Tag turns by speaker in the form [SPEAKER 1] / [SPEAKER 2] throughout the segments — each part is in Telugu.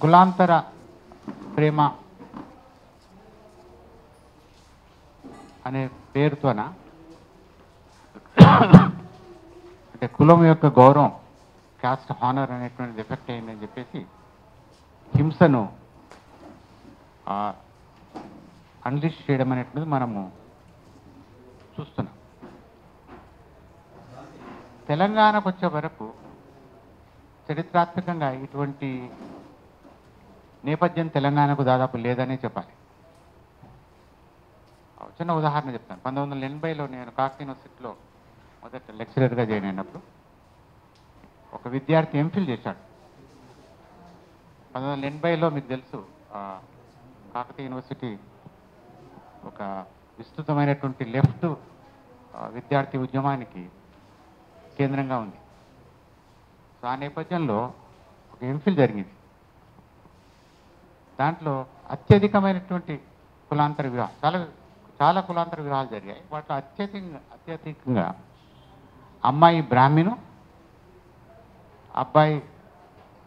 [SPEAKER 1] కులాంతర ప్రేమ అనే పేరుతోన అంటే కులం యొక్క గౌరవం, క్యాస్ట్ హానర్ అనేటువంటిది ఎఫెక్ట్ అయిందని చెప్పేసి హింసను అన్లిష్ చేయడం అనేటువంటిది మనము చూస్తున్నాం. తెలంగాణకు వచ్చే వరకు చరిత్రాత్మకంగా ఇటువంటి నేపథ్యం తెలంగాణకు దాదాపు లేదనే చెప్పాలి. చిన్న ఉదాహరణ చెప్తాను. 1980లో నేను కాకతీయ యూనివర్సిటీలో మొదట లెక్చరర్గా జాయిన్ అయినప్పుడు ఒక విద్యార్థి ఎంఫిల్ చేశాడు. 1980లో మీకు తెలుసు కాకతీయ యూనివర్సిటీ ఒక విస్తృతమైనటువంటి లెఫ్ట్ విద్యార్థి ఉద్యమానికి కేంద్రంగా ఉంది. సో ఆ నేపథ్యంలో ఒక ఎంఫిల్ జరిగింది. దాంట్లో అత్యధికమైనటువంటి కులాంతర వివాహం, చాలా కులాంతర వివాహాలు జరిగాయి. వాటిలో అత్యధికంగా అమ్మాయి బ్రాహ్మణు, అబ్బాయి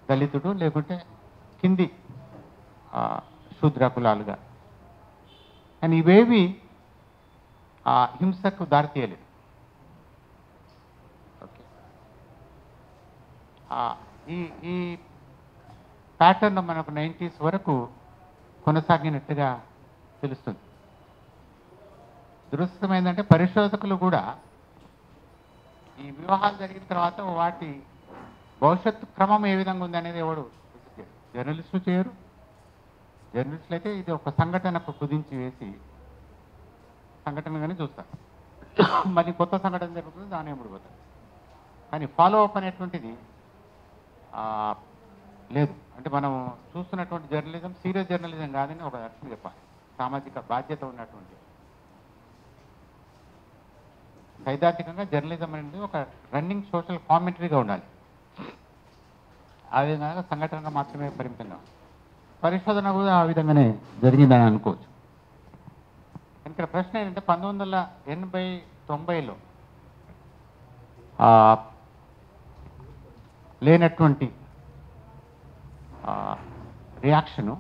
[SPEAKER 1] దళితుడు, లేకుంటే కింది శూద్ర కులాలుగా. కానీ ఇవేవి హింసకు దారితీయలేదు. ఓకే, ఈ ప్యాటర్న్ మనకు 90s వరకు కొనసాగినట్టుగా తెలుస్తుంది. దురదృష్టం ఏంటంటే పరిశోధకులు కూడా ఈ వివాహాలు జరిగిన తర్వాత వాటి భవిష్యత్తు క్రమం ఏ విధంగా ఉందనేది ఎవడు జర్నలిస్టులు చేయరు. జర్నలిస్టులు అయితే ఇది ఒక సంఘటనకు కుదించి వేసి సంఘటనగానే చూస్తారు. మళ్ళీ కొత్త సంఘటన జరుగుతుంది, దాని ఎముడిపోతారు. కానీ ఫాలో అప్ అనేటువంటిది లేదు. అంటే మనం చూస్తున్నటువంటి జర్నలిజం సీరియస్ జర్నలిజం కాదని ఒక అర్థం చెప్పాలి. సామాజిక బాధ్యత ఉన్నటువంటి సైద్ధాంతికంగా జర్నలిజం అనేది ఒక రన్నింగ్ సోషల్ కామెంటరీగా ఉండాలి. ఆ విధంగా సంఘటన మాత్రమే పరిమితంగా పరిశోధన కూడా ఆ విధంగానే జరిగిందని అనుకోవచ్చు. ఇక్కడ ప్రశ్న ఏంటంటే 1980-90లో లేనటువంటి రియాక్షను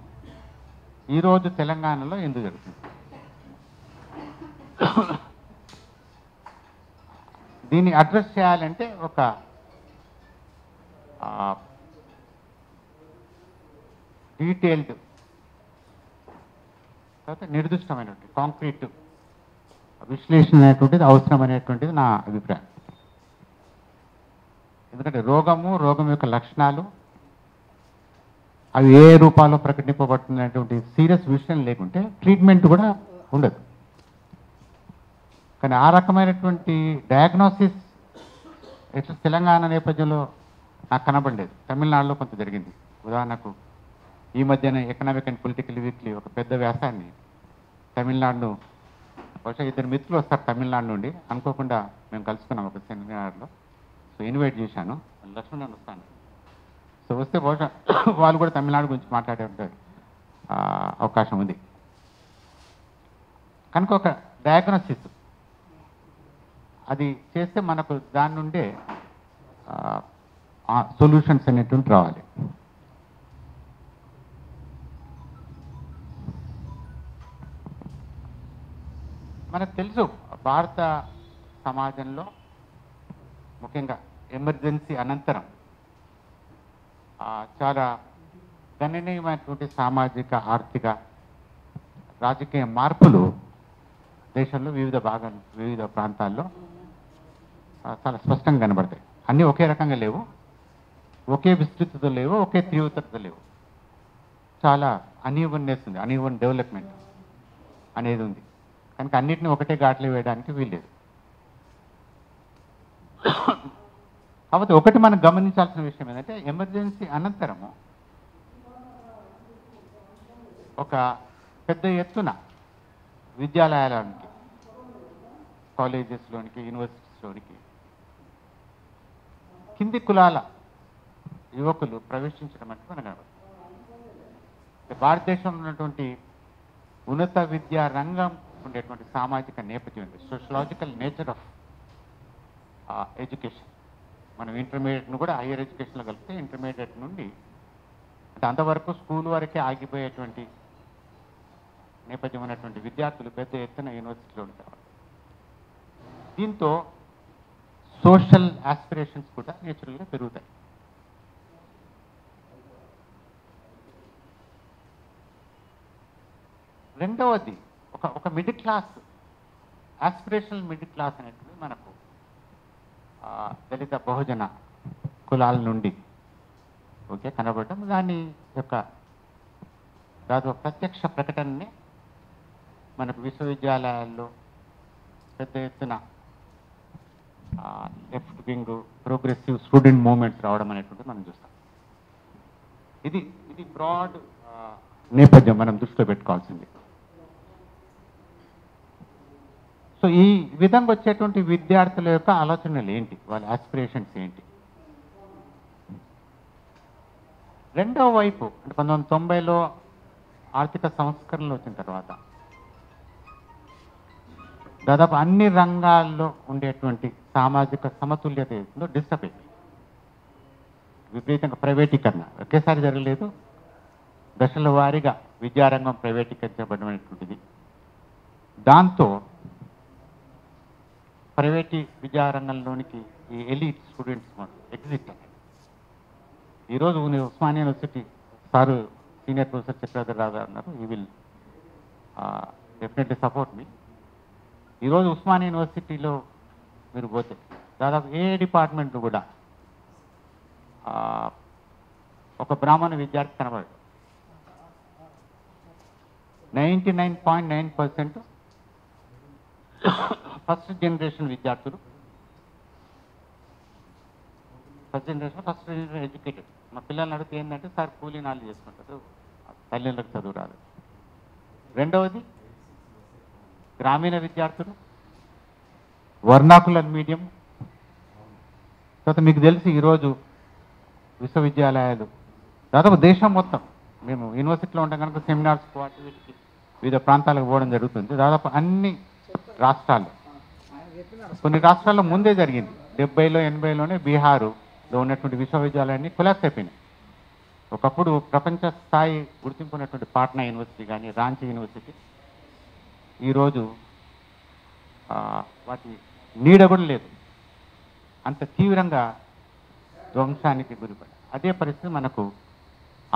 [SPEAKER 1] ఈరోజు తెలంగాణలో ఎందుకు జరుగుతుంది? దీన్ని అడ్రస్ చేయాలంటే ఒక డీటెయిల్డ్ తర్వాత నిర్దిష్టమైనటువంటి కాంక్రీట్ విశ్లేషణ అనేటువంటిది అవసరం అనేటువంటిది నా అభిప్రాయం. ఎందుకంటే రోగం యొక్క లక్షణాలు అవి ఏ రూపాల్లో ప్రకటింపబడుతుంది అనేటువంటి సీరియస్ విషయం లేకుంటే ట్రీట్మెంట్ కూడా ఉండదు. కానీ ఆ రకమైనటువంటి డయాగ్నోసిస్ ఎట్లా తెలంగాణ నేపథ్యంలో నాకు కనబడలేదు. తమిళనాడులో కొంత జరిగింది. ఉదాహరణకు ఈ మధ్యన ఎకనామిక్ అండ్ పొలిటికల్ వీక్లీ ఒక పెద్ద వ్యాసాన్ని తమిళనాడును, బహుశా 2 మిత్రులు వస్తారు తమిళనాడు నుండి, అనుకోకుండా మేము కలుసుకున్నాం ఒక సెమినార్లో. సో ఇన్వైట్ చేశాను, లక్ష్మణ్ వస్తాను. సో వస్తే బహుశా వాళ్ళు కూడా తమిళనాడు గురించి మాట్లాడే అవకాశం ఉంది. కనుక ఒక డయాగ్నోసిస్ అది చేస్తే మనకు దాని నుండే సొల్యూషన్స్ అనేటువంటి రావాలి. మనకు తెలుసు భారత సమాజంలో ముఖ్యంగా ఎమర్జెన్సీ అనంతరం చాలా గణనీయమైనటువంటి సామాజిక, ఆర్థిక, రాజకీయ మార్పులు దేశంలో వివిధ ప్రాంతాల్లో చాలా స్పష్టంగా కనబడతాయి. అన్నీ ఒకే రకంగా లేవు, ఒకే విస్తృతతో లేవు, ఒకే తీవ్రతతో లేవు. చాలా అన్ఈవన్నెస్ ఉంది, అన్ఈవన్ డెవలప్మెంట్ అనేది ఉంది. కనుక అన్నిటిని ఒకటే ఘాట్లో వేయడానికి వీల్లేదు. కాబట్టి ఒకటి మనం గమనించాల్సిన విషయం ఏంటంటే ఎమర్జెన్సీ అనంతరము ఒక పెద్ద ఎత్తున విద్యాలయాలకి, కాలేజెస్లోనికి, యూనివర్సిటీస్లోనికి కింది కులాల యువకులు ప్రవేశించడం అంటే మనకు కనబడుతుంది. భారతదేశంలో ఉన్నటువంటి ఉన్నత విద్యా రంగం ఉండేటువంటి సామాజిక నేపథ్యం, సోషలాజికల్ నేచర్ ఆఫ్ ఎడ్యుకేషన్. మనం ఇంటర్మీడియట్ను కూడా హైయర్ ఎడ్యుకేషన్లో కలిపితే ఇంటర్మీడియట్ నుండి అంటే అంతవరకు స్కూల్ వరకే ఆగిపోయేటువంటి నేపథ్యం ఉన్నటువంటి విద్యార్థులు పెద్ద ఎత్తున యూనివర్సిటీలో ఉంటారు. దీంతో సోషల్ ఆస్పిరేషన్స్ కూడా నేచురల్గా పెరుగుతాయి. రెండవది ఒక middle class, aspirational middle class అనేటువంటి మనకు దళిత బహుజన కులాల నుండి కనబడటం, దాని యొక్క దాదాపు ప్రత్యక్ష ప్రకటనని మనకు విశ్వవిద్యాలయాల్లో పెద్ద ఎత్తున left wing progressive student movements రావడం అనేటువంటిది మనం చూస్తాం. ఇది బ్రాడ్ నేపథ్యం మనం దృష్టిలో పెట్టుకోవాల్సింది. సో ఈ విధంగా వచ్చేటువంటి విద్యార్థుల యొక్క ఆలోచనలు ఏంటి, వాళ్ళ ఆస్పిరేషన్స్ ఏంటి? రెండవ వైపు అంటే 1990లో ఆర్థిక సంస్కరణలు వచ్చిన తర్వాత దాదాపు అన్ని రంగాల్లో ఉండేటువంటి సామాజిక సమతుల్యత ఏదో డిస్టర్బ్ అయింది. విపరీతంగా ప్రైవేటీకరణ ఒకేసారి జరగలేదు, దశల వారీగా విద్యారంగం ప్రైవేటీకరించబడినటువంటిది. దాంతో ప్రైవేటీ విద్యారంగంలోనికి ఈ ఎలీట్ స్టూడెంట్స్ ఎగ్జిట్ అయ్యారు. ఈరోజు Osmania university sir senior professor Chakradhar Rao garu అన్నారు, ఈ విల్ డెఫినెట్లీ సపోర్ట్ మీ. ఈరోజు ఉస్మానియా యూనివర్సిటీలో మీరు పోతే దాదాపు ఏ డిపార్ట్మెంట్ కూడా ఒక బ్రాహ్మణ విద్యార్థి కనబడదు. 99.9% ఫస్ట్ జనరేషన్ విద్యార్థులు, ఫస్ట్ జనరేషన్ ఎడ్యుకేటెడ్. మా పిల్లల్ని అడిగితే ఏంటంటే సార్ కూలీ నాళ్ళు చేసుకుంటారు, తల్లిదండ్రులకు చదువు రాదు. రెండవది గ్రామీణ విద్యార్థులు, వర్నాకులర్ మీడియం. తర్వాత మీకు తెలిసి ఈరోజు విశ్వవిద్యాలయాలు దాదాపు దేశం మొత్తం, మేము యూనివర్సిటీలో ఉంటాం కనుక సెమినార్స్ వాటికి వివిధ ప్రాంతాలకు పోవడం జరుగుతుంది. దాదాపు అన్ని రాష్ట్రాలు, కొన్ని రాష్ట్రాల్లో ముందే జరిగింది. 70లో 80లోనే బీహారులో ఉన్నటువంటి విశ్వవిద్యాలయాన్ని కొలాప్స్ అయిపోయినాయి. ఒకప్పుడు ప్రపంచ స్థాయి గుర్తింపు ఉన్నటువంటి పాట్నా యూనివర్సిటీ కానీ రాంచీ యూనివర్సిటీ ఈరోజు వాటి నీడ కూడా లేదు, అంత తీవ్రంగా ధ్వంసానికి గురిపడి. అదే పరిస్థితి మనకు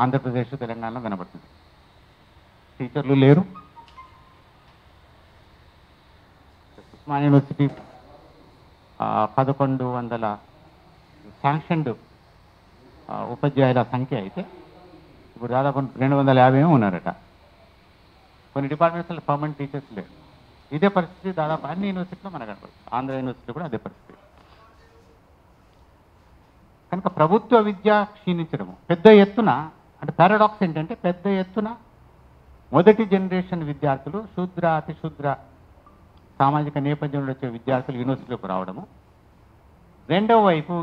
[SPEAKER 1] ఆంధ్రప్రదేశ్ తెలంగాణలో కనబడుతుంది. టీచర్లు లేరు. ఉస్మానియా యూనివర్సిటీ 1100 శాంక్షన్డ్ ఉపాధ్యాయుల సంఖ్య అయితే ఇప్పుడు దాదాపు 250 ఉన్నారట. కొన్ని డిపార్ట్మెంట్స్లో పర్మనెంట్ టీచర్స్ లేరు. ఇదే పరిస్థితి దాదాపు అన్ని యూనివర్సిటీలో మనకు కనబడుతుంది. ఆంధ్ర యూనివర్సిటీ కూడా అదే పరిస్థితి. కనుక ప్రభుత్వ విద్య క్షీణించడము పెద్ద ఎత్తున, అంటే పారాడాక్స్ ఏంటంటే పెద్ద ఎత్తున మొదటి జనరేషన్ విద్యార్థులు, శూద్ర అతి శూద్ర సామాజిక నేపథ్యంలో వచ్చే విద్యార్థులు యూనివర్సిటీలోకి రావడము. రెండవ వైపు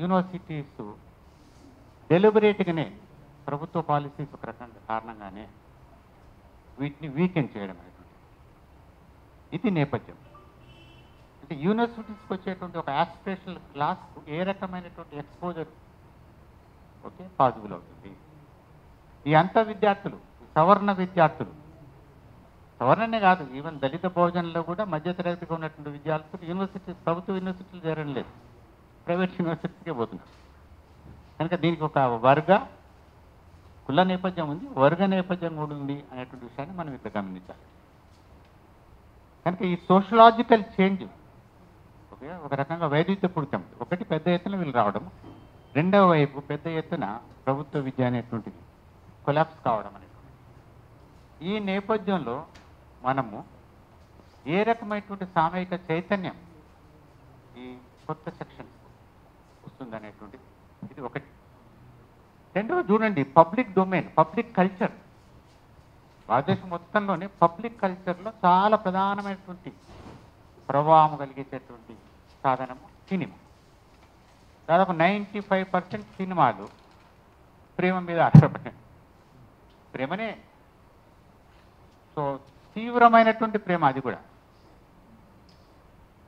[SPEAKER 1] యూనివర్సిటీస్ డెలిబరేట్గానే ప్రభుత్వ పాలసీస్ ఒక రకంగా కారణంగానే వీటిని వీకెండ్ చేయడం అనేటువంటి ఇది నేపథ్యం. అంటే యూనివర్సిటీస్కి వచ్చేటువంటి ఒక ఆస్పిరేషనల్ క్లాస్కు ఏ రకమైనటువంటి ఎక్స్పోజర్ పాసిబుల్ అవుతుంది. ఈ అంత విద్యార్థులు, సవర్ణ విద్యార్థులు, సవర్ణనే కాదు, ఈవెన్ దళిత భోజనంలో కూడా మధ్యతరగతిగా ఉన్నటువంటి విద్యార్థులు యూనివర్సిటీ, ప్రభుత్వ యూనివర్సిటీలు చేరడం లేదు, ప్రైవేట్ యూనివర్సిటీకే పోతున్నారు. కనుక దీనికి ఒక వర్గ కుల నేపథ్యం ఉంది, వర్గ నేపథ్యం కూడా ఉంది అనేటువంటి విషయాన్ని మనం ఇక్కడ గమనించాలి. కనుక ఈ సోషలాజికల్ చేంజ్ ఒక రకంగా వైవిధ్యపూరితం. ఒకటి పెద్ద ఎత్తున వీళ్ళు రావడం, రెండవ వైపు పెద్ద ఎత్తున ప్రభుత్వ విద్య అనేటువంటిది కొలాప్స్ కావడం అనేటువంటిది. ఈ నేపథ్యంలో మనము ఏ రకమైనటువంటి సామూహిక చైతన్యం ఈ కొత్త సెక్షన్ వస్తుందనేటువంటిది ఇది ఒకటి. రెండవ చూడండి, పబ్లిక్ డొమైన్, పబ్లిక్ కల్చర్. భారతదేశం మొత్తంలోనే పబ్లిక్ కల్చర్లో చాలా ప్రధానమైనటువంటి ప్రభావం కలిగించేటువంటి సాధనము సినిమా. దాదాపు 95% సినిమాలు ప్రేమ మీద ఆధారపడ్డాయి. ప్రేమనే, సో తీవ్రమైనటువంటి ప్రేమ. అది కూడా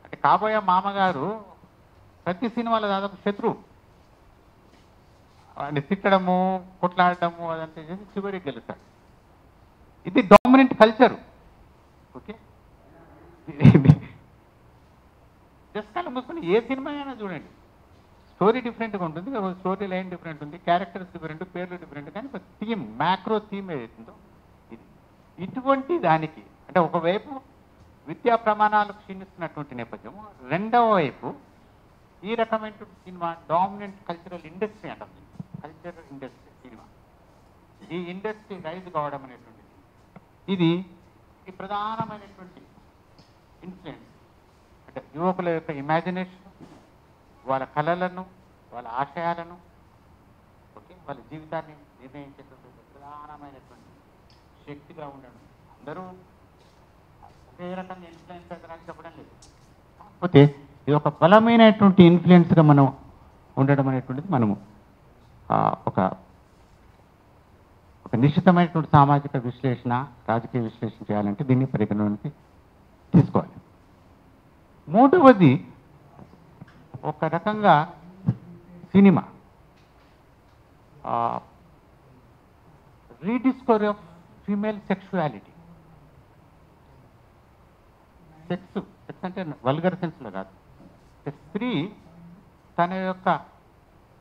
[SPEAKER 1] అంటే కాబోయే మామగారు ప్రతి సినిమాలో దాదాపు శత్రువు. వాడిని తిట్టడము, కొట్లాడటము అదంతా చేసి చివరికి గెలుస్తాడు. ఇది డామినెంట్ కల్చరు. ఓకే, జస్ట్ కళ్ళు మూసుకొని ఏ సినిమా అయినా చూడండి, స్టోరీ డిఫరెంట్గా ఉంటుంది, స్టోరీ లైన్ డిఫరెంట్ ఉంది, క్యారెక్టర్స్ డిఫరెంట్, పేర్లు డిఫరెంట్, కానీ ఒక థీమ్, మ్యాక్రో థీమ్ ఏదైతుందో ఇది. ఇటువంటి దానికి అంటే ఒకవైపు విద్యా ప్రమాణాలు క్షీణిస్తున్నటువంటి నేపథ్యము, రెండవ వైపు ఈ రకమైన సినిమా డామినెంట్ కల్చరల్ ఇండస్ట్రీ అంటారు. కల్చరల్ ఇండస్ట్రీ సినిమా, ఈ ఇండస్ట్రీ రైజ్ కావడం అనేటువంటిది ఇది ఈ ప్రధానమైనటువంటి ఇన్ఫ్లుయెన్స్. అంటే యువకుల యొక్క ఇమాజినేషన్, వాళ్ళ కళలను, వాళ్ళ ఆశయాలను, ఓకే, వాళ్ళ జీవితాన్ని నిర్ణయించేటువంటి ప్రధానమైనటువంటి శక్తిగా ఉండడం. అందరూ ఒకే రకంగా ఇన్ఫ్లుయెన్స్ అవుతారని చెప్పడం లేదు, కాకపోతే ఇది ఒక బలమైనటువంటి ఇన్ఫ్లుయెన్స్గా మనం ఉండడం అనేటువంటిది మనము ఒక నిశ్చితమైనటువంటి సామాజిక విశ్లేషణ, రాజకీయ విశ్లేషణ చేయాలంటే దీన్ని పరిగణలోకి తీసుకోవాలి. మూడవది ఒక రకంగా cinema rediscovery of female sexuality. Sex అంటే వల్గర్ సెన్స్లో కాదు, స్త్రీ తన యొక్క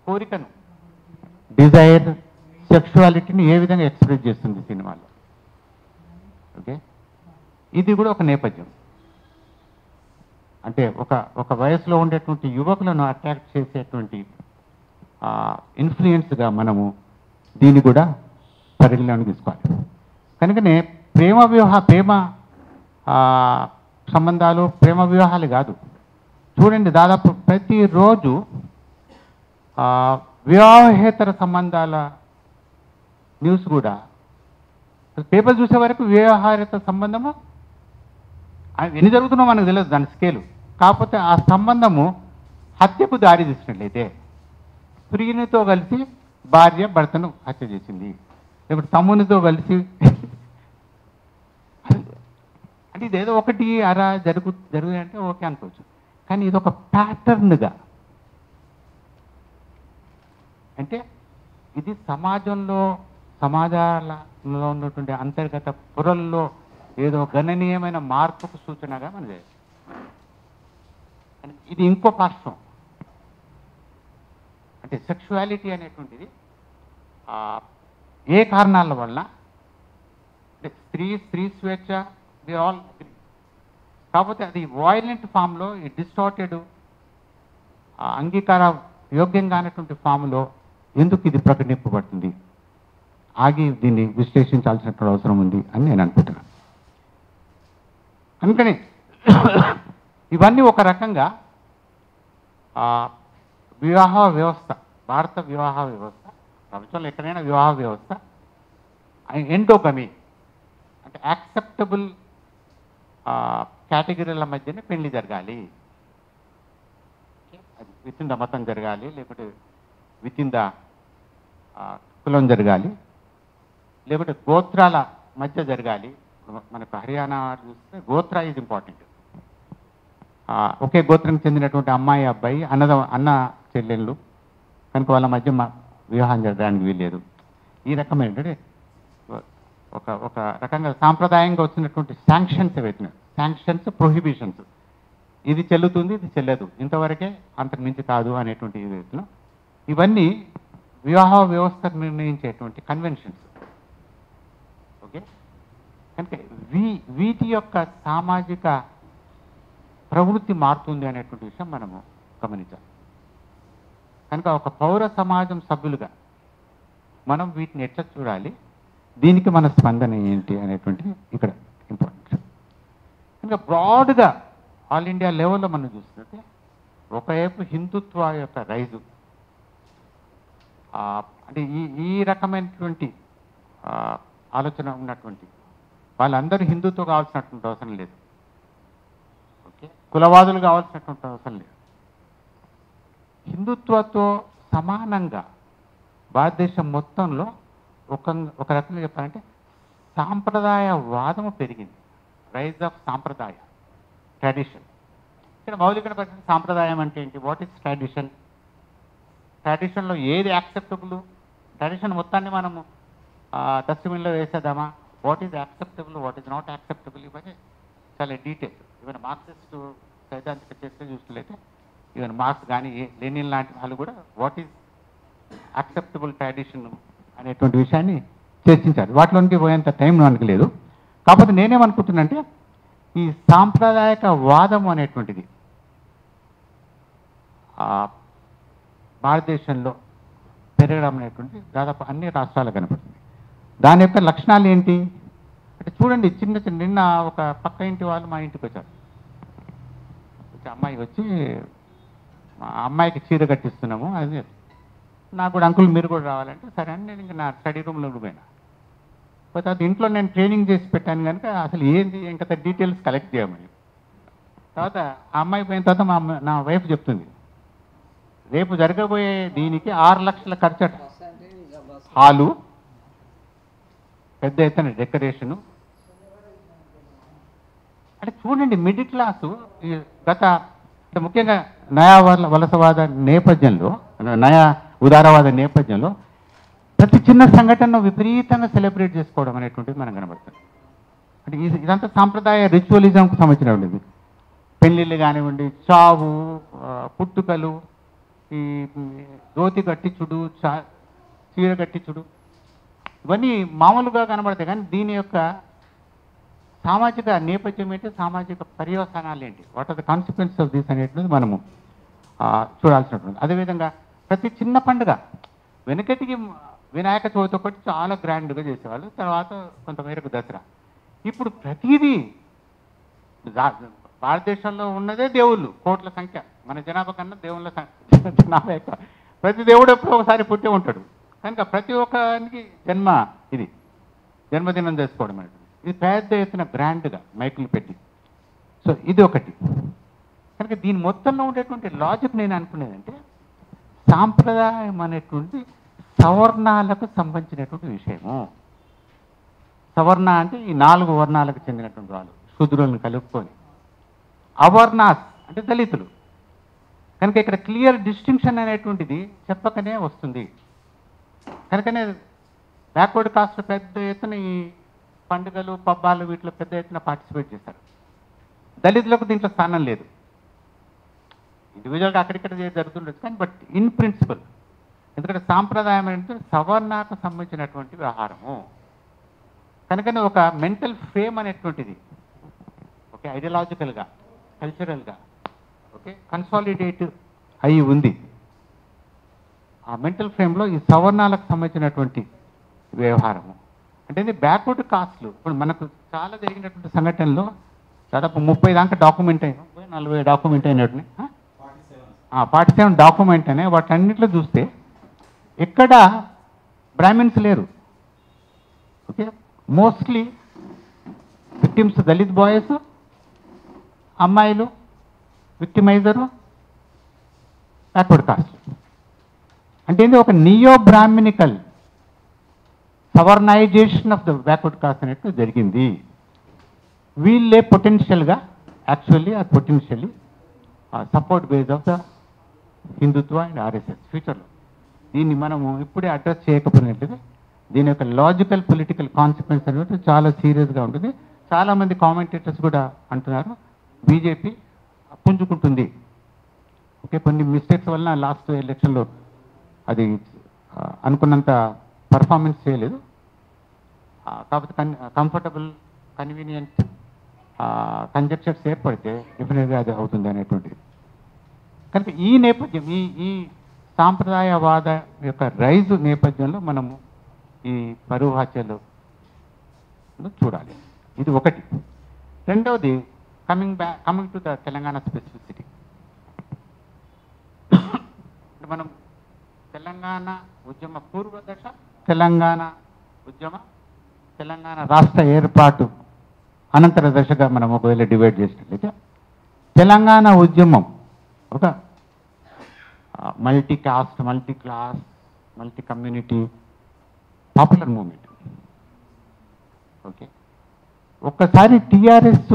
[SPEAKER 1] కోరికను, డిజైర్, సెక్షువాలిటీని ఏ విధంగా ఎక్స్ప్రెస్ చేస్తుంది సినిమాలో. ఓకే, ఇది కూడా ఒక నేపథ్యం. అంటే ఒక వయసులో ఉండేటువంటి యువకులను అట్రాక్ట్ చేసేటువంటి ఇన్ఫ్లుయెన్స్గా మనము దీన్ని కూడా పరిగణలోకి తీసుకోవాలి. కనుకనే ప్రేమ సంబంధాలు, ప్రేమ వివాహాలు కాదు, చూడండి దాదాపు ప్రతిరోజు వివాహేతర సంబంధాల న్యూస్ కూడా పేపర్ చూసే వరకు వివాహేతర సంబంధము ఎన్ని జరుగుతుందో మనకు తెలియదు దాని స్కేలు. కాకపోతే ఆ సంబంధము హత్యకు దారి తీసినట్లయితే, ప్రియునితో కలిసి భార్య భర్తను హత్య చేసింది, లేకపోతే తమ్మునితో కలిసి అంటే ఇదేదో ఒకటి అరా జరుగుతుందంటే ఓకే అనుకోవచ్చు, కానీ ఇది ఒక ప్యాటర్న్గా, అంటే ఇది సమాజాలలో ఉన్నటువంటి అంతర్గత పొరల్లో ఏదో గణనీయమైన మార్పుకు సూచనగా మనది. ఇది ఇంకో పార్శ్వం. అంటే సెక్షువాలిటీ అనేటువంటిది ఏ కారణాల వల్ల, అంటే స్త్రీ స్వేచ్ఛ, వి ఆల్ అగ్రీ, కాకపోతే అది వాయిలెంట్ ఫామ్లో, ఈ డిస్టార్టెడ్ అంగీకార యోగ్యంగా అనేటువంటి ఫామ్లో ఎందుకు ఇది ప్రకటింపబడుతుంది, ఆగి దీన్ని విశ్లేషించాల్సినటువంటి అవసరం ఉంది అని నేను అనుకుంటున్నాను. అందుకని ఇవన్నీ ఒక రకంగా వివాహ వ్యవస్థ, భారత వివాహ వ్యవస్థ, ప్రపంచంలో ఎక్కడైనా వివాహ వ్యవస్థ ఎండోగమీ అంటే యాక్సెప్టబుల్ కేటగిరీల మధ్యనే పెళ్లి జరగాలి. అది విత్ ఇన్ ద మతం జరగాలి, లేకపోతే విత్ ఇన్ ద కులం జరగాలి, లేకపోతే గోత్రాల మధ్య జరగాలి. మనకు హర్యానా చూస్తే గోత్ర ఈజ్ ఇంపార్టెంట్. ఒకే గోత్రం చెందినటువంటి అమ్మాయి అబ్బాయి అన్న చెల్లెళ్ళు కనుక వాళ్ళ మధ్య వివాహం జరగడానికి వీల్లేదు. ఈ రకమైన ఒక రకంగా సాంప్రదాయంగా వచ్చినటువంటి శాంక్షన్స్ ఏవైతున్నాయి, శాంక్షన్స్, ప్రొహిబిషన్స్, ఇది చెల్లుతుంది, ఇది చెల్లదు, ఇంతవరకే అంతకు మించి కాదు అనేటువంటి ఏదైతున్నాం, ఇవన్నీ వివాహ వ్యవస్థ నిర్ణయించేటువంటి కన్వెన్షన్స్. ఓకే, కనుక వీటి యొక్క సామాజిక ప్రవృత్తి మారుతుంది అనేటువంటి విషయం మనము గమనించాలి. కనుక ఒక పౌర సమాజం సభ్యులుగా మనం వీటిని ఎట్లా చూడాలి, దీనికి మన స్పందన ఏంటి అనేటువంటిది ఇక్కడ ఇంపార్టెంట్. కనుక బ్రాడ్గా ఆల్ ఇండియా లెవెల్లో మనం చూస్తుంటే ఒకవైపు హిందుత్వ యొక్క రైజు, అంటే ఈ రకమైనటువంటి ఆలోచన ఉన్నటువంటి వాళ్ళందరూ హిందుత్వం కావాల్సినటువంటి అవసరం లేదు. ఓకే, కులవాదులు కావాల్సినటువంటి అవసరం లేదు. హిందుత్వతో సమానంగా భారతదేశం మొత్తంలో ఒక రకంగా చెప్పాలంటే సాంప్రదాయవాదము పెరిగింది. రైజ్ ఆఫ్ సాంప్రదాయ, ట్రెడిషన్. ఇక్కడ మౌలిక ప్రశ్న, సాంప్రదాయం అంటే ఏంటి, వాట్ ఈస్ ట్రెడిషన్? ట్రెడిషన్లో ఏది యాక్సెప్టబుల్, ట్రెడిషన్ మొత్తాన్ని మనము డస్ట్బిన్లో వేసేద్దామా, what is acceptable, what is not acceptable, ఇవన్నీ చాలా డీటెయిల్. ఈవెన్ మార్క్సిస్ట్ సైద్ధాంతిక చర్చ చూసినట్లయితే ఈవెన్ మార్క్స్ కానీ లెనిన్ లాంటి వాళ్ళు కూడా వాట్ ఈజ్ యాక్సెప్టబుల్ ట్రెడిషన్ అనేటువంటి విషయాన్ని చర్చించారు. వాటిలోనికి పోయేంత టైం మనకు లేదు. కాకపోతే నేనేమనుకుంటున్నానంటే ఈ సాంప్రదాయక వాదం అనేటువంటిది భారతదేశంలో పెరగడం అనేటువంటి దాదాపు అన్ని రాష్ట్రాలకు కనపడుతుంది. దాని యొక్క లక్షణాలు ఏంటి అంటే చూడండి, చిన్న చిన్న నిన్న ఒక పక్క ఇంటి వాళ్ళు మా ఇంటికి వచ్చారు. అమ్మాయి వచ్చి మా అమ్మాయికి చీర కట్టిస్తున్నాము, అది నాకు కూడా అంకుల్ మీరు కూడా రావాలంటే సరే అని నేను ఇంకా నా స్టడీ రూమ్లో పోయినా. పోతే అది ఇంట్లో నేను ట్రైనింగ్ చేసి పెట్టాను కనుక అసలు ఏంది ఇంకా డీటెయిల్స్ కలెక్ట్ చేయమని. తర్వాత ఆ అమ్మాయి పోయిన తర్వాత నా వైఫ్ చెప్తుంది, రేపు జరగబోయే దీనికి 6 లక్షల ఖర్చట, హాలు, పెద్ద ఎత్తున డెకరేషను. అంటే చూడండి, మిడిల్ క్లాసు గత అంటే ముఖ్యంగా నయా వలసవాద నేపథ్యంలో, నయా ఉదారవాద నేపథ్యంలో ప్రతి చిన్న సంఘటనను విపరీతంగా సెలబ్రేట్ చేసుకోవడం అనేటువంటిది మనం కనబడుతుంది. అంటే ఇదంతా సాంప్రదాయ రిచువలిజంకు సంబంధించినటువంటిది. పెళ్ళిళ్ళు కానివ్వండి, చావు, పుట్టుకలు, ఈ ధోతి కట్టించుడు, చీర కట్టించుడు, ఇవన్నీ మామూలుగా కనబడతాయి. కానీ దీని యొక్క సామాజిక నేపథ్యం ఏంటి, సామాజిక పర్యవసానాలు ఏంటి, what are the consequences of this అనేటువంటిది మనము చూడాల్సినటువంటి. అదేవిధంగా ప్రతి చిన్న పండుగ వెనకటికి వినాయక చవితి ఒకటి చాలా గ్రాండ్గా చేసేవాళ్ళు, తర్వాత కొంతమేరకు దసరా. ఇప్పుడు ప్రతిదీ భారతదేశంలో ఉన్నదే దేవుళ్ళు, కోట్ల సంఖ్య, మన జనాభా కన్నా దేవుళ్ళ జనాభా ఎక్కువ. ప్రతి దేవుడు ఎప్పుడో ఒకసారి పుట్టే ఉంటాడు కనుక ప్రతి ఒక్కరికి జన్మదినం చేసుకోవడం అనేది ఇది పెద్ద ఎత్తున గ్రాండ్గా మైకులు పెట్టి. సో ఇది ఒకటి. కనుక దీని మొత్తంలో ఉండేటువంటి లాజిక్ నేను అనుకునేదంటే సాంప్రదాయం అనేటువంటి సవర్ణాలకు సంబంధించినటువంటి విషయము. సవర్ణ అంటే ఈ 4 వర్ణాలకు చెందినటువంటి వాళ్ళు, శూద్రులను కలుపుకొని. అవర్ణాస్ అంటే దళితులు. కనుక ఇక్కడ క్లియర్ డిస్టింక్షన్ అనేటువంటిది చెప్పకనే వస్తుంది. కనుకనే బ్యాక్వర్డ్ కాస్ట్ పెద్ద ఎత్తున ఈ పండుగలు, పబ్బాలు వీటిలో పెద్ద ఎత్తున పార్టిసిపేట్ చేశారు. దళితులకు దీంట్లో స్థానం లేదు. ఇండివిజువల్గా అక్కడిక్కడ జరుగుతుండొచ్చు కానీ బట్ ఇన్ ప్రిన్సిపల్, ఎందుకంటే సాంప్రదాయం అంటే సవర్ణకు సంబంధించినటువంటి వ్యవహారము. కనుకనే ఒక మెంటల్ ఫ్రేమ్ అనేటువంటిది ఓకే ఐడియాలజికల్గా, కల్చరల్గా ఓకే కన్సాలిడేట్ అయి ఉంది. ఆ మెంటల్ ఫ్రేమ్లో ఈ సవర్ణాలకు సంబంధించినటువంటి వ్యవహారము అంటే బ్యాక్వర్డ్ కాస్ట్లు. ఇప్పుడు మనకు చాలా జరిగినటువంటి సంఘటనలో దాదాపు 30 దాకా డాక్యుమెంట్ అయినా, 40 డాక్యుమెంట్ అయినట్టు, 47 డాక్యుమెంట్ అయినాయి. వాటన్నిటిలో చూస్తే ఎక్కడ బ్రాహ్మిన్స్ లేరు. Okay, mostly victims Dalit boys, అమ్మాయిలు, విక్టిమైజరు బ్యాక్వర్డ్ కాస్ట్. అంటే ఏంటి, ఒక నియో బ్రాహ్మినికల్ సవర్నైజేషన్ ఆఫ్ ద బ్యాక్వర్డ్ కాస్ట్ అనేట్టు జరిగింది. వీళ్ళే పొటెన్షియల్గా యాక్చువల్లీ ఆ potentially support base of the Hindutva and RSS ఫ్యూచర్లో. దీన్ని మనము ఇప్పుడే అడ్రస్ చేయకపోయినట్లయితే దీని యొక్క లాజికల్ పొలిటికల్ కాన్సిక్వెన్స్ అనేది చాలా సీరియస్గా ఉంటుంది. చాలామంది కామెంటేటర్స్ కూడా అంటున్నారు బీజేపీ పుంజుకుంటుంది. ఓకే, కొన్ని మిస్టేక్స్ వలన లాస్ట్ ఎలక్షన్లో అది అనుకున్నంత పర్ఫార్మెన్స్ చేయలేదు. కాకపోతే కంఫర్టబుల్, కన్వీనియంట్ కంజెక్చర్స్ ఏర్పడితే డెఫినెట్గా అది అవుతుంది అనేటువంటిది. కనుక ఈ నేపథ్యం, ఈ సాంప్రదాయవాద యొక్క రైజు నేపథ్యంలో మనము ఈ పరువు హత్యలు చూడాలి. ఇది ఒకటి. రెండవది coming to the Telangana specificity. మనం తెలంగాణ ఉద్యమ పూర్వ దశ, తెలంగాణ ఉద్యమ, తెలంగాణ రాష్ట్ర ఏర్పాటు అనంతర దశగా మనం ఒకవేళ డివైడ్ చేసినట్లయితే తెలంగాణ ఉద్యమం ఒక multi caste, multi class, multi community popular movement. Okay, ఒక్కసారి టీఆర్ఎస్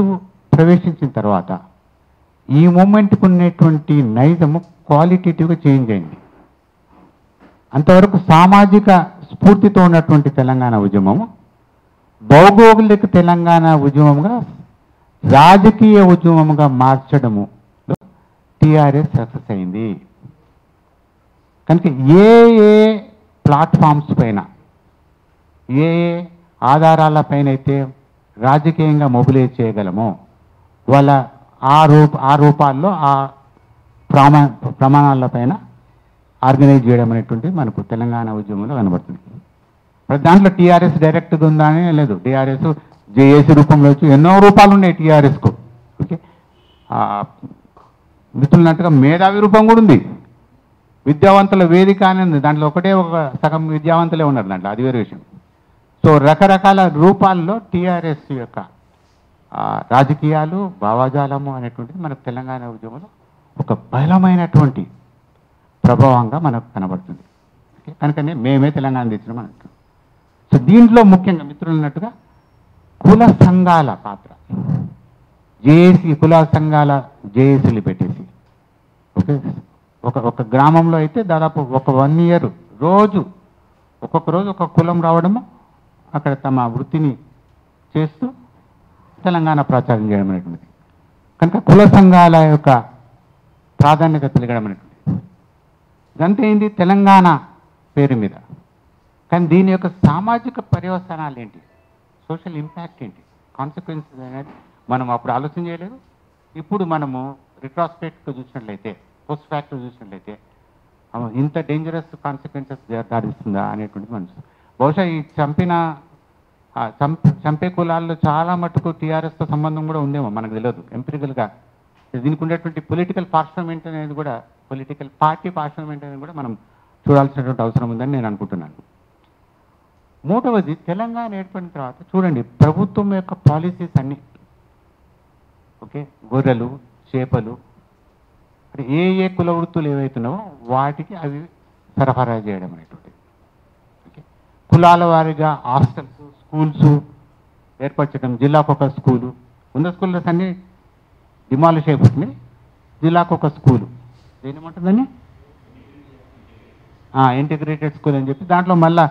[SPEAKER 1] ప్రవేశించిన తర్వాత ఈ మూమెంట్కి ఉన్నటువంటి నైజము క్వాలిటేటివ్గా చేంజ్ అయింది. అంతవరకు సామాజిక స్ఫూర్తితో ఉన్నటువంటి తెలంగాణ ఉద్యమము భౌగోళిక తెలంగాణ ఉద్యమంగా రాజకీయ ఉద్యమంగా మార్చడము టీఆర్ఎస్ సక్సెస్ అయింది. కనుక ఏ ఏ ప్లాట్ఫామ్స్ పైన ఏ ఏ ఆధారాల పైన అయితే రాజకీయంగా మొబిలైజ్ చేయగలమో వాళ్ళ ఆ రూపాల్లో ఆ ప్రమాణాల పైన ఆర్గనైజ్ చేయడం అనేటువంటిది మనకు తెలంగాణ ఉద్యమంలో కనబడుతుంది. దాంట్లో టీఆర్ఎస్ డైరెక్ట్గా ఉందా అని లేదు. టీఆర్ఎస్ జేఏసీ రూపంలో వచ్చి ఎన్నో రూపాలు ఉన్నాయి టీఆర్ఎస్కు. ఓకే, మిత్రులన్నట్టుగా మేధావి రూపం కూడా ఉంది. విద్యావంతుల వేదిక అని ఉంది, దాంట్లో ఒకటే ఒక సగం విద్యావంతులే ఉన్నారు దాంట్లో, అది వేరే విషయం. సో రకరకాల రూపాల్లో టీఆర్ఎస్ యొక్క రాజకీయాలు భావజాలము అనేటువంటిది మనకు తెలంగాణ ఉద్యమంలో ఒక బలమైనటువంటి ప్రభావంగా మనకు కనబడుతుంది. కనుకనే మేమే తెలంగాణ తెచ్చినాం అంటాం. సో దీంట్లో ముఖ్యంగా మిత్రులు అన్నట్టుగా కుల సంఘాల పాత్ర, జేఏసీ కుల సంఘాల జేఏసీలు పెట్టేసి ఓకే, ఒక గ్రామంలో అయితే దాదాపు ఒక 1 year రోజు ఒక్కొక్క రోజు ఒక కులం రావడము, అక్కడ తమ వృత్తిని చేస్తూ తెలంగాణ ప్రచారం చేయడం అనేటువంటిది. కనుక కుల సంఘాల యొక్క ప్రాధాన్యత పెరగడం అనేటువంటిది ఇదంతా ఏంటి తెలంగాణ పేరు మీద. కానీ దీని యొక్క సామాజిక పర్యవసానాలు ఏంటి, సోషల్ ఇంపాక్ట్ ఏంటి, కాన్సిక్వెన్సెస్ అనేది మనం అప్పుడు ఆలోచన చేయలేదు. ఇప్పుడు మనము రిట్రాస్పెక్ట్గా చూసినట్లయితే, పోస్ట్ ఫ్యాక్ట్ చూసినట్లయితే ఇంత డేంజరస్ కాన్సిక్వెన్సెస్ దారిస్తుందా అనేటువంటిది మనం బహుశా ఈ చంపే కులాల్లో చాలా మటుకు టీఆర్ఎస్తో సంబంధం కూడా ఉందేమో మనకు తెలియదు. ఎంపిరికల్గా దీనికి ఉండేటువంటి పొలిటికల్ పార్శ్వమెంట్ అనేది కూడా, పొలిటికల్ పార్టీ పార్శ్వమెంట్ అనేది కూడా మనం చూడాల్సినటువంటి అవసరం ఉందని నేను అనుకుంటున్నాను. మూడవది, తెలంగాణ ఏర్పడిన తర్వాత చూడండి ప్రభుత్వం యొక్క పాలసీస్ అన్నీ ఓకే, గొర్రెలు చేపలు అంటే ఏ కుల వృత్తులు ఏవైతున్నావో వాటికి అవి సరఫరా చేయడం అనేటువంటిది. ఓకే, కులాల వారీగా హాస్టల్స్ స్కూల్స్ ఏర్పరచడం, జిల్లాకు ఒక స్కూలు, ఉన్న స్కూల్స్ అన్నీ డిమాలిష్ అయిపోతున్నాయి, జిల్లాకు ఒక స్కూలు, ఏమంటుందని ఇంటిగ్రేటెడ్ స్కూల్ అని చెప్పి దాంట్లో మళ్ళా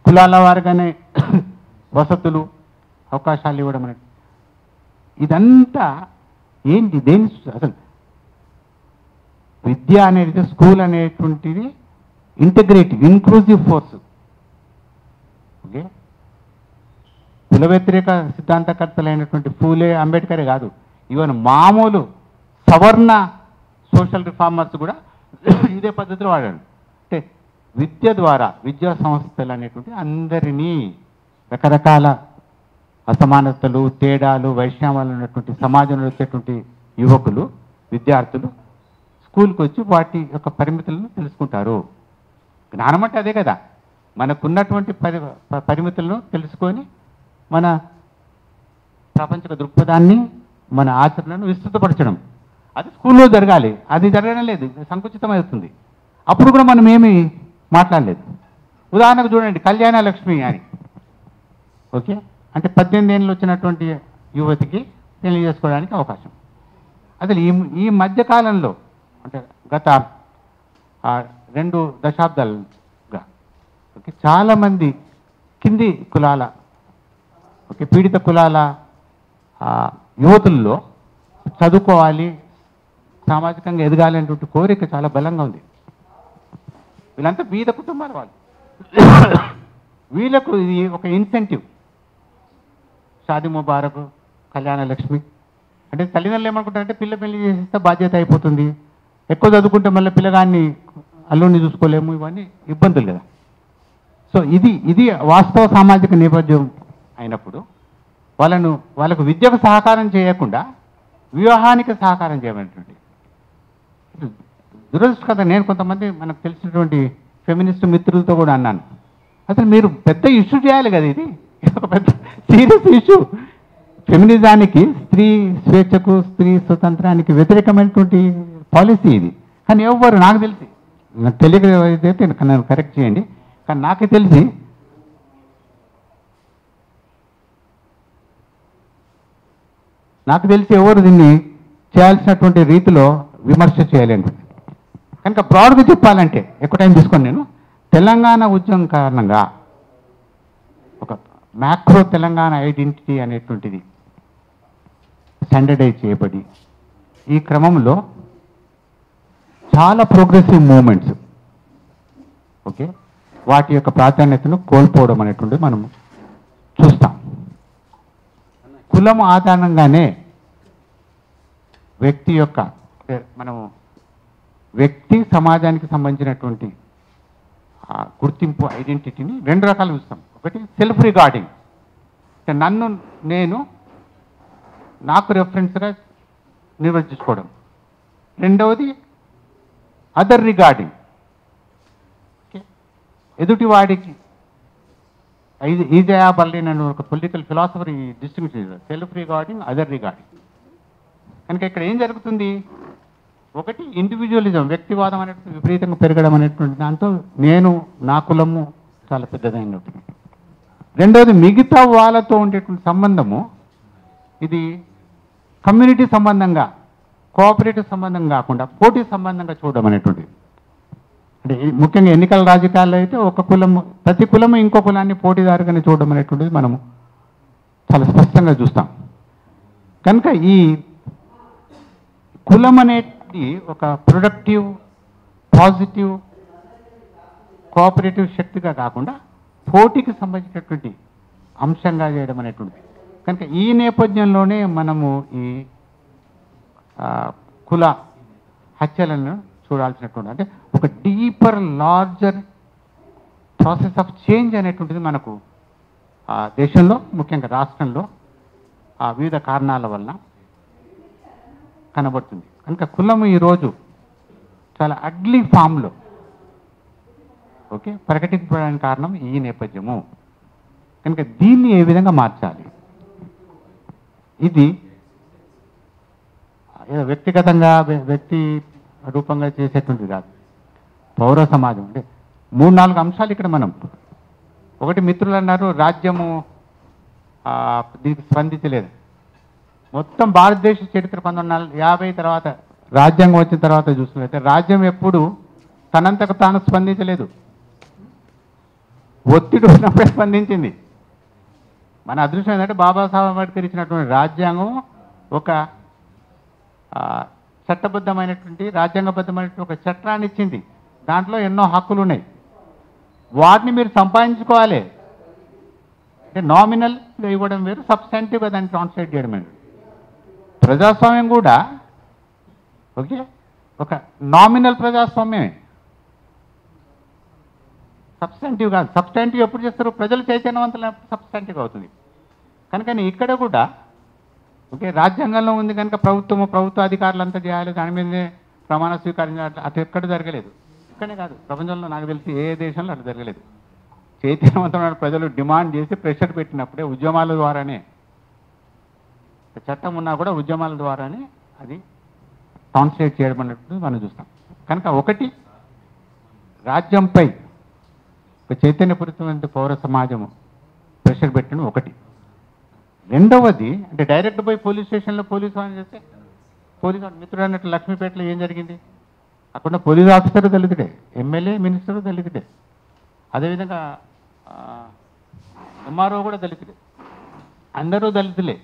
[SPEAKER 1] కులాల వారిగానే వసతులు అవకాశాలు ఇవ్వడం అనేది. ఇదంతా ఏంటి, దేని అసలు విద్య అనేది, స్కూల్ అనేటువంటిది ఇంటిగ్రేటివ్ ఇన్క్లూజివ్ ఫోర్స్. ఓకే, కుల వ్యతిరేక సిద్ధాంతకర్తలైనటువంటి ఫూలే అంబేద్కరే కాదు, ఈవెన్ మామూలు సవర్ణ సోషల్ రిఫార్మర్స్ కూడా ఇదే పద్ధతిలో వాడాడు. అంటే విద్య ద్వారా, విద్యా సంస్థలు అనేటువంటి అందరినీ రకరకాల అసమానతలు, తేడాలు, వైషమ్యాలు ఉన్నటువంటి సమాజంలో వచ్చేటువంటి యువకులు, విద్యార్థులు స్కూల్కి వచ్చి వాటి యొక్క పరిమితులను తెలుసుకుంటారు. జ్ఞానం అంటే అదే కదా, మనకున్నటువంటి పరిమితులను తెలుసుకొని మన ప్రపంచ దృక్పథాన్ని, మన ఆచరణను విస్తృతపరచడం. అది స్కూల్లో జరగాలి, అది జరగడం లేదు, సంకుచితం అవుతుంది. అప్పుడు కూడా మనం ఏమీ మాట్లాడలేదు. ఉదాహరణకు చూడండి కళ్యాణ లక్ష్మి అని, ఓకే, అంటే 18 ఏళ్ళు వచ్చినటువంటి యువతికి పెళ్లి చేసుకోవడానికి అవకాశం. అసలు ఈ మధ్యకాలంలో అంటే గత 2 దశాబ్దాలుగా ఓకే చాలామంది కింది కులాల ఓకే పీడిత కులాల యువతుల్లో చదువుకోవాలి, సామాజికంగా ఎదగాలి అనేటువంటి కోరిక చాలా బలంగా ఉంది. వీళ్ళంతా బీద కుటుంబాల వాళ్ళు, వీళ్ళకు ఇది ఒక ఇన్సెంటివ్. షాదీ ముబారక్, కళ్యాణ లక్ష్మి అంటే తల్లిదండ్రులు ఏమనుకుంటారంటే పిల్ల పెళ్లి చేసేస్తే బాధ్యత అయిపోతుంది, ఎక్కువ చదువుకుంటే మళ్ళీ పిల్లగాన్ని అల్లుడిని చూసుకోలేము, ఇవన్నీ ఇబ్బందులు కదా. సో ఇది వాస్తవ సామాజిక నేపథ్యం అయినప్పుడు వాళ్ళకు విద్యకు సహకారం చేయకుండా వివాహానికి సహకారం చేయమనేటువంటి దురదృష్టకథ. నేను కొంతమంది మనకు తెలిసినటువంటి ఫెమినిస్ట్ మిత్రులతో కూడా అన్నాను, అసలు మీరు పెద్ద ఇష్యూ చేయాలి కదా, ఇది ఒక పెద్ద సీరియస్ ఇష్యూ. ఫెమినిజానికి, స్త్రీ స్వేచ్ఛకు, స్త్రీ స్వతంత్రానికి వ్యతిరేకమైనటువంటి పాలసీ ఇది. కానీ ఎవరు నాకు తెలిసి, నాకు తెలియకపోతే నన్ను కరెక్ట్ చేయండి, కానీ నాకు తెలిసి ఎవరు దీన్ని చేయాల్సినటువంటి రీతిలో విమర్శ చేయలేను. కనుక బ్రాడ్గా చెప్పాలంటే ఎక్కువ టైం తీసుకోండి నేను. తెలంగాణ ఉద్యమం కారణంగా ఒక మ్యాక్రో తెలంగాణ ఐడెంటిటీ అనేటువంటిది స్టాండర్డైజ్ చేయబడి ఈ క్రమంలో చాలా ప్రోగ్రెసివ్ మూమెంట్స్ ఓకే వాటి యొక్క ప్రాధాన్యతను కోల్పోవడం అనేటువంటిది మనం చూస్తాం. కులం ఆధారంగానే వ్యక్తి యొక్క మనము వ్యక్తి సమాజానికి సంబంధించినటువంటి గుర్తింపు ఐడెంటిటీని రెండు రకాలు చూస్తాం. ఒకటి సెల్ఫ్ రిగార్డింగ్, నన్ను నేను నాకు రెఫరెన్స్గా నిర్వచించుకోవడం. రెండవది అదర్ రిగార్డింగ్, ఎదుటివాడికి ఈజయా బర్లిన్ అనే ఒక పొలిటికల్ ఫిలాసఫర్ ఈ డిస్టింగ్విష్ చేశారు, సెల్ఫ్ రిగార్డింగ్, అదర్ రిగార్డింగ్. కనుక ఇక్కడ ఏం జరుగుతుంది, ఒకటి ఇండివిజువలిజం, వ్యక్తివాదం అనేటువంటి విపరీతంగా పెరగడం అనేటువంటి దాంతో నేను నా కులము చాలా పెద్దదైనది. రెండవది మిగతా వాళ్ళతో ఉండేటువంటి సంబంధము ఇది కమ్యూనిటీ సంబంధంగా, కోఆపరేటివ్ సంబంధం కాకుండా పోటీ సంబంధంగా చూడడం అనేటువంటిది. అంటే ముఖ్యంగా ఎన్నికల రాజకీయాల్లో అయితే ఒక కులము, ప్రతి కులము ఇంకో కులాన్ని పోటీదారుగానే చూడడం అనేటువంటిది మనము చాలా స్పష్టంగా చూస్తాం. కనుక ఈ కులం అనేది ఒక ప్రొడక్టివ్, పాజిటివ్, కోఆపరేటివ్ శక్తిగా కాకుండా పోటీకి సంబంధించినటువంటి అంశంగా చేయడం అనేటువంటిది. కనుక ఈ నేపథ్యంలోనే మనము ఈ కుల హత్యలను చూడాల్సినటువంటి, అంటే ఒక deeper larger process of change అనేటువంటిది మనకు దేశంలో ముఖ్యంగా రాష్ట్రంలో వివిధ కారణాల వల్ల కనబడుతుంది. కనుక కులము ఈరోజు చాలా అగ్లీ ఫామ్లో ఓకే ప్రకటించడానికి కారణం ఈ నేపథ్యము. కనుక దీన్ని ఏ విధంగా మార్చాలి, ఇది ఏదో వ్యక్తిగతంగా వ్యక్తి రూపంగా చేసేటువంటిది కాదు, పౌర సమాజం. అంటే 3-4 అంశాలు ఇక్కడ మనం, ఒకటి మిత్రులు అన్నారు రాజ్యము దీనికి స్పందించలేదు. మొత్తం భారతదేశ చరిత్ర 1950 తర్వాత రాజ్యాంగం వచ్చిన తర్వాత చూస్తున్నట్లయితే రాజ్యం ఎప్పుడు తనంతకు తాను స్పందించలేదు, ఒత్తిడి ఉన్నప్పుడే స్పందించింది. మన అదృష్టం ఏంటంటే బాబాసాహెబ్ అంబేద్కర్ ఇచ్చినటువంటి రాజ్యాంగం ఒక చట్టబద్ధమైనటువంటి, రాజ్యాంగబద్ధమైనటువంటి ఒక చట్టాన్ని ఇచ్చింది. దాంట్లో ఎన్నో హక్కులు ఉన్నాయి, వాటిని మీరు సంపాదించుకోవాలి. అంటే నామినల్గా ఇవ్వడం వేరు, సబ్స్టాంటివ్గా దాన్ని ట్రాన్స్లేట్ చేయడం వేరు. ప్రజాస్వామ్యం కూడా ఓకే ఒక నామినల్ ప్రజాస్వామ్యమే, సబ్స్టాంటివ్ కాదు. సబ్స్టాంటివ్ ఎప్పుడు చేస్తారు, ప్రజలు చైతన్యవంతులైనప్పుడు సబ్స్టాంటివ్ అవుతుంది. కనుక ఇక్కడ కూడా ఓకే రాజ్యాంగంలో ఉంది కనుక ప్రభుత్వ అధికారులు అంతా చేయాలి, దాని మీదనే ప్రమాణ స్వీకారం అటు ఎక్కడ జరగలేదు. ఇక్కడే కాదు, ప్రపంచంలో నాకు తెలిసి ఏ దేశంలో అటు జరగలేదు. చైతన్యవంతమైన ప్రజలు డిమాండ్ చేసి ప్రెషర్ పెట్టినప్పుడే, ఉద్యమాల ద్వారానే, చట్టం ఉన్నా కూడా ఉద్యమాల ద్వారానే అది ట్రాన్స్లేట్ చేయడం అన్నట్టు మనం చూస్తాం. కనుక ఒకటి రాజ్యంపై ఒక చైతన్యపూరితమైన పౌర సమాజము ప్రెషర్ పెట్టడం ఒకటి. రెండవది అంటే డైరెక్ట్ పోయి పోలీస్ స్టేషన్లో పోలీసు అని చేస్తే, పోలీసు మిత్రుడు అన్నట్టు లక్ష్మీపేటలో ఏం జరిగింది, అక్కడ పోలీస్ ఆఫీసర్ దళితుడే, ఎమ్మెల్యే మినిస్టర్ దళితుడే, అదేవిధంగా ఎంఆర్ఓ కూడా దళితుడే, అందరూ దళితులే.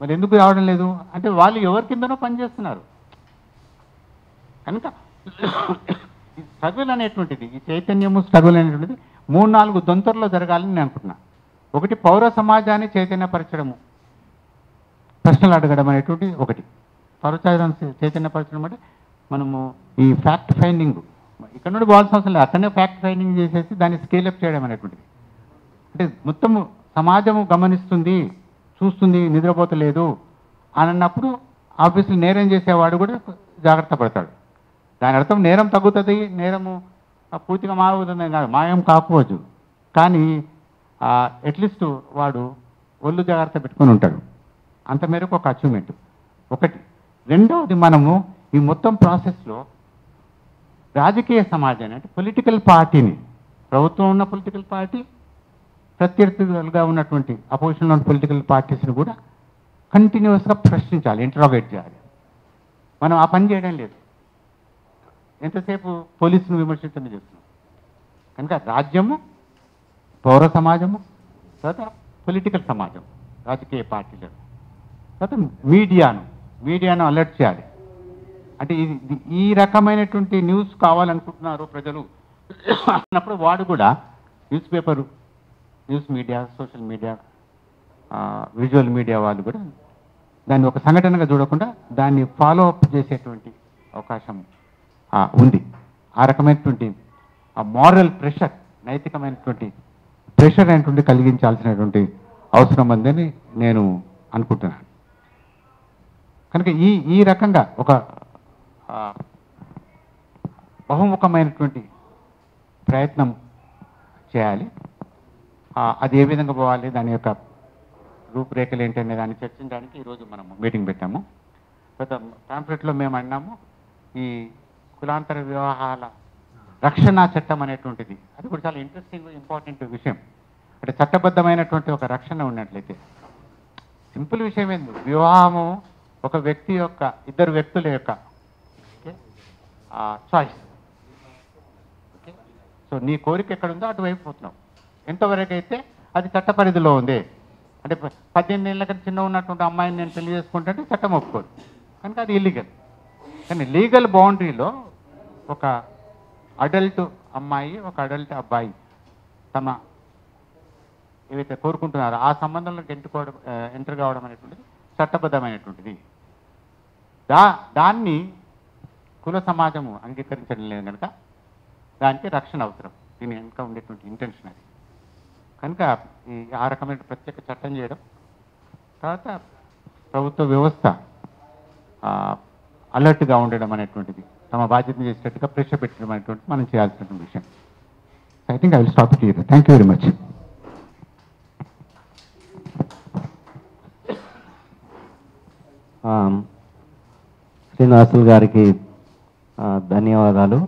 [SPEAKER 1] మరి ఎందుకు రావడం లేదు అంటే వాళ్ళు ఎవరి కిందనో పనిచేస్తున్నారు. కనుక ఈ స్ట్రగుల్ అనేటువంటిది, ఈ చైతన్యము స్ట్రగుల్ అనేటువంటిది 3-4 దొంతరలో జరగాలని నేను అనుకుంటున్నా. ఒకటి పౌర సమాజాన్ని చైతన్యపరచడము, ప్రశ్నలు అడగడం అనేటువంటి ఒకటి. పౌర చైతన్యపరచడం అంటే మనము ఈ ఫ్యాక్ట్ ఫైండింగ్ ఇక్కడ నుండి పోవాల్సిన అవసరం లేదు, అక్కడనే ఫ్యాక్ట్ ఫైండింగ్ చేసేసి దాన్ని స్కేలప్ చేయడం అనేటువంటిది. అంటే మొత్తము సమాజము గమనిస్తుంది, చూస్తుంది, నిద్రపోతలేదు అని అన్నప్పుడు ఆబ్వియస్లీ నేరం చేసేవాడు కూడా జాగ్రత్త పడతాడు. దాని అర్థం నేరం తగ్గుతుంది, నేరము పూర్తిగా మారుతుంది కాదు, మాయం కాకపోవచ్చు, కానీ అట్లీస్ట్ వాడు ఒళ్ళు జాగ్రత్త పెట్టుకొని ఉంటాడు. అంత మేరకు ఒక అచీవ్మెంట్ ఒకటి. రెండవది మనము ఈ మొత్తం ప్రాసెస్లో రాజకీయ సమాజాన్ని అంటే పొలిటికల్ పార్టీని, ప్రభుత్వం ఉన్న పొలిటికల్ పార్టీ, ప్రత్యర్థులుగా ఉన్నటువంటి అపోజిషన్లో ఉన్న పొలిటికల్ పార్టీస్ని కూడా కంటిన్యూస్గా ప్రశ్నించాలి, ఇంటరాగేట్ చేయాలి. మనం ఆ పని చేయడం లేదు, ఎంతసేపు పోలీసును విమర్శించడం చేస్తున్నాం. కనుక రాజ్యము, పౌర సమాజము, తర్వాత పొలిటికల్ సమాజం, రాజకీయ పార్టీలు, తర్వాత మీడియాను అలర్ట్ చేయాలి. అంటే ఈ రకమైనటువంటి న్యూస్ కావాలనుకుంటున్నారు ప్రజలు అన్నప్పుడు వాడు కూడా news paper, news media, social media, visual media వాళ్ళు కూడా దాన్ని ఒక సంఘటనగా చూడకుండా దాన్ని ఫాలో అప్ చేసేటువంటి అవకాశం ఉంది. ఆ రకమైనటువంటి మారల్ ప్రెషర్, నైతికమైనటువంటి ప్రెషర్ అనేటువంటి కలిగించాల్సినటువంటి అవసరం ఉందని నేను అనుకుంటున్నాను. కనుక ఈ రకంగా ఒక బహుముఖమైనటువంటి ప్రయత్నం చేయాలి. అది ఏ విధంగా పోవాలి, దాని యొక్క రూపురేఖలు ఏంటనే దాన్ని చర్చించడానికి ఈరోజు మనం మీటింగ్ పెట్టాము. తర్వాత పాంఫ్లెట్లో మేము అన్నాము, ఈ కులాంతర వివాహాల రక్షణ చట్టం అనేటువంటిది అది కూడా చాలా ఇంట్రెస్టింగ్, ఇంపార్టెంట్ విషయం. అంటే చట్టబద్ధమైనటువంటి ఒక రక్షణ ఉన్నట్లయితే, సింపుల్ విషయం ఏంది, వివాహము ఒక వ్యక్తి యొక్క, ఇద్దరు వ్యక్తుల యొక్క చాయిస్. ఓకే, సో నీ కోరిక ఎక్కడుందో అటువైపు పోతున్నావు. ఎంతవరకు అయితే అది చట్ట పరిధిలో ఉంది. అంటే 18 ఏళ్ళ కంటే చిన్న ఉన్నటువంటి అమ్మాయిని నేను పెళ్లి చేసుకుంటే చట్టం ఒప్పుకోదు, కనుక అది ఇల్లీగల్. కానీ లీగల్ బౌండరీలో ఒక అడల్ట్ అమ్మాయి, ఒక అడల్ట్ అబ్బాయి తమ ఏవైతే కోరుకుంటున్నారో ఆ సంబంధంలో ఎంటర్ కావడం అనేటువంటిది చట్టబద్ధమైనటువంటిది. దాన్ని కుల సమాజము అంగీకరించడం లేదు కనుక దానికి రక్షణ అవసరం. దీని వెనుక ఉండేటువంటి ఇంటెన్షన్ అది. కనుక ఆ రకమైన ప్రత్యేక చట్టం చేయడం, తర్వాత ప్రభుత్వ వ్యవస్థ అలర్ట్గా ఉండడం అనేటువంటిది, తమ బాధ్యతను చేసేటట్టుగా ప్రెషర్ పెట్టడం అనేటువంటిది మనం చేయాల్సినటువంటి విషయం. I think I will stop it here. Thank you very much.
[SPEAKER 2] Srinivasulu గారికి ధన్యవాదాలు.